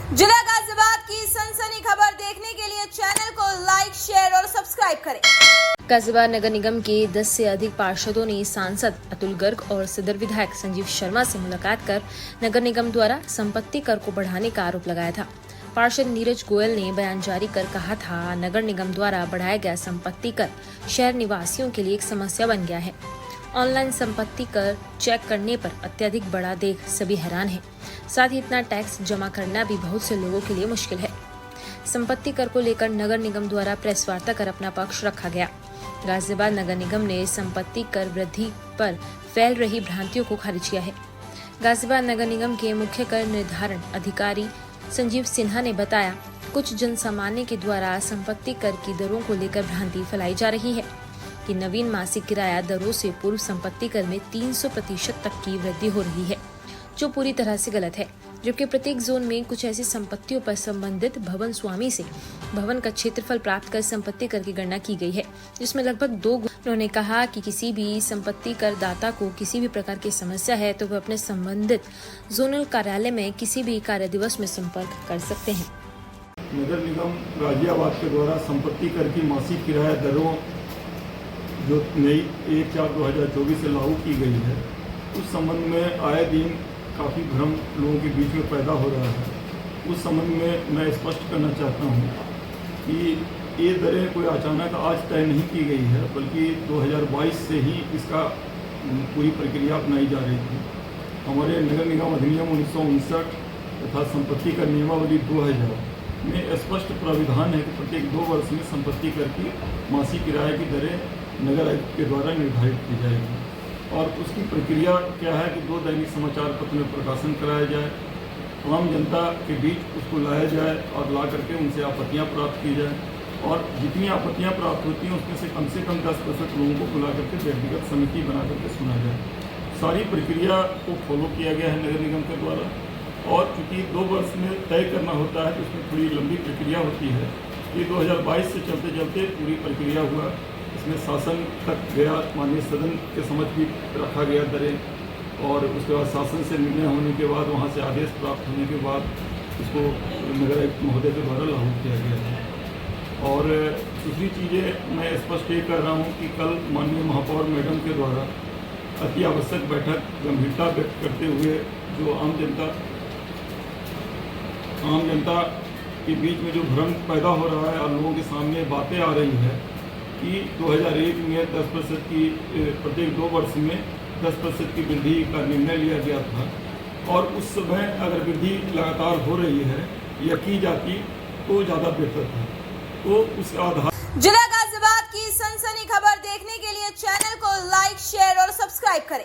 जिला गाजियाबाद की सनसनी खबर देखने के लिए चैनल को लाइक, शेयर और सब्सक्राइब करें। गाजियाबाद नगर निगम के 10 से अधिक पार्षदों ने सांसद अतुल गर्ग और सदर विधायक संजीव शर्मा से मुलाकात कर नगर निगम द्वारा संपत्ति कर को बढ़ाने का आरोप लगाया था। पार्षद नीरज गोयल ने बयान जारी कर कहा था, नगर निगम द्वारा बढ़ाया गया संपत्ति कर शहर निवासियों के लिए एक समस्या बन गया है। ऑनलाइन संपत्ति कर चेक करने पर अत्यधिक बढ़ा देख सभी हैरान हैं। साथ ही इतना टैक्स जमा करना भी बहुत से लोगों के लिए मुश्किल है। संपत्ति कर को लेकर नगर निगम द्वारा प्रेस वार्ता कर अपना पक्ष रखा गया। गाजियाबाद नगर निगम ने संपत्ति कर वृद्धि पर फैल रही भ्रांतियों को खारिज किया है। गाजियाबाद नगर निगम के मुख्य कर निर्धारण अधिकारी संजीव सिन्हा ने बताया, कुछ जनसामान्य के द्वारा संपत्ति कर की दरों को लेकर भ्रांति फैलाई जा रही है कि नवीन मासिक किराया दरों से पूर्व संपत्ति कर में 300% तक की वृद्धि हो रही है, जो पूरी तरह से गलत है। जबकि प्रत्येक जोन में कुछ ऐसी संपत्तियों पर संबंधित भवन स्वामी से भवन का क्षेत्रफल प्राप्त कर संपत्ति कर की गणना की गई है, जिसमें लगभग 2 गुना। उन्होंने कहा कि किसी भी संपत्ति कर दाता को किसी भी प्रकार की समस्या है तो वह अपने संबंधित जोनल कार्यालय में किसी भी कार्य दिवस में संपर्क कर सकते हैं। नगर निगम गाजियाबाद के द्वारा संपत्ति कर की मासिक किराया दरों जो नई 1/4/2024 से लागू की गई है, उस संबंध में आए दिन काफ़ी भ्रम लोगों के बीच में पैदा हो रहा है। उस संबंध में मैं स्पष्ट करना चाहता हूँ कि ये दरें कोई अचानक आज तय नहीं की गई है, बल्कि 2022 से ही इसका पूरी प्रक्रिया अपनाई जा रही थी। हमारे नगर निगम अधिनियम 1959 तथा संपत्ति कर नियमावली 2000 में स्पष्ट प्राविधान है कि प्रत्येक 2 वर्ष में संपत्ति कर की मासिक किराए की दरें नगर आयुक्त के द्वारा निर्धारित की जाएगी। और उसकी प्रक्रिया क्या है कि 2 दैनिक समाचार पत्र में प्रकाशन कराया जाए, आम जनता के बीच उसको लाया जाए और ला करके उनसे आपत्तियां प्राप्त की जाए, और जितनी आपत्तियां प्राप्त होती हैं उसमें से कम 10% लोगों को बुला करके व्यक्तिगत समिति बना करके सुना जाए। सारी प्रक्रिया को फॉलो किया गया है नगर निगम के द्वारा। और चूँकि 2 वर्ष में तय करना होता है तो उसमें थोड़ी लंबी प्रक्रिया होती है। ये 2022 से चलते चलते पूरी प्रक्रिया हुआ, इसमें शासन तक गया, माननीय सदन के समझ भी रखा गया दरें, और उसके बाद शासन से निर्णय होने के बाद वहाँ से आदेश प्राप्त होने के बाद इसको नगर आयुक्त महोदय के द्वारा लागू किया गया है। और दूसरी चीज़ें मैं स्पष्ट ये कर रहा हूँ कि कल माननीय महापौर मैडम के द्वारा अति आवश्यक बैठक गंभीरता व्यक्त करते हुए जो आम जनता के बीच में जो भ्रम पैदा हो रहा है और लोगों के सामने बातें आ रही है कि 2001 में 10% की प्रत्येक 2 वर्ष में 10% की वृद्धि का निर्णय लिया गया था, और उस समय अगर वृद्धि लगातार हो रही है या की जाती तो ज़्यादा बेहतर था। तो उस आधार जिला गाजियाबाद की सनसनी खबर देखने के लिए चैनल को लाइक, शेयर और सब्सक्राइब करें।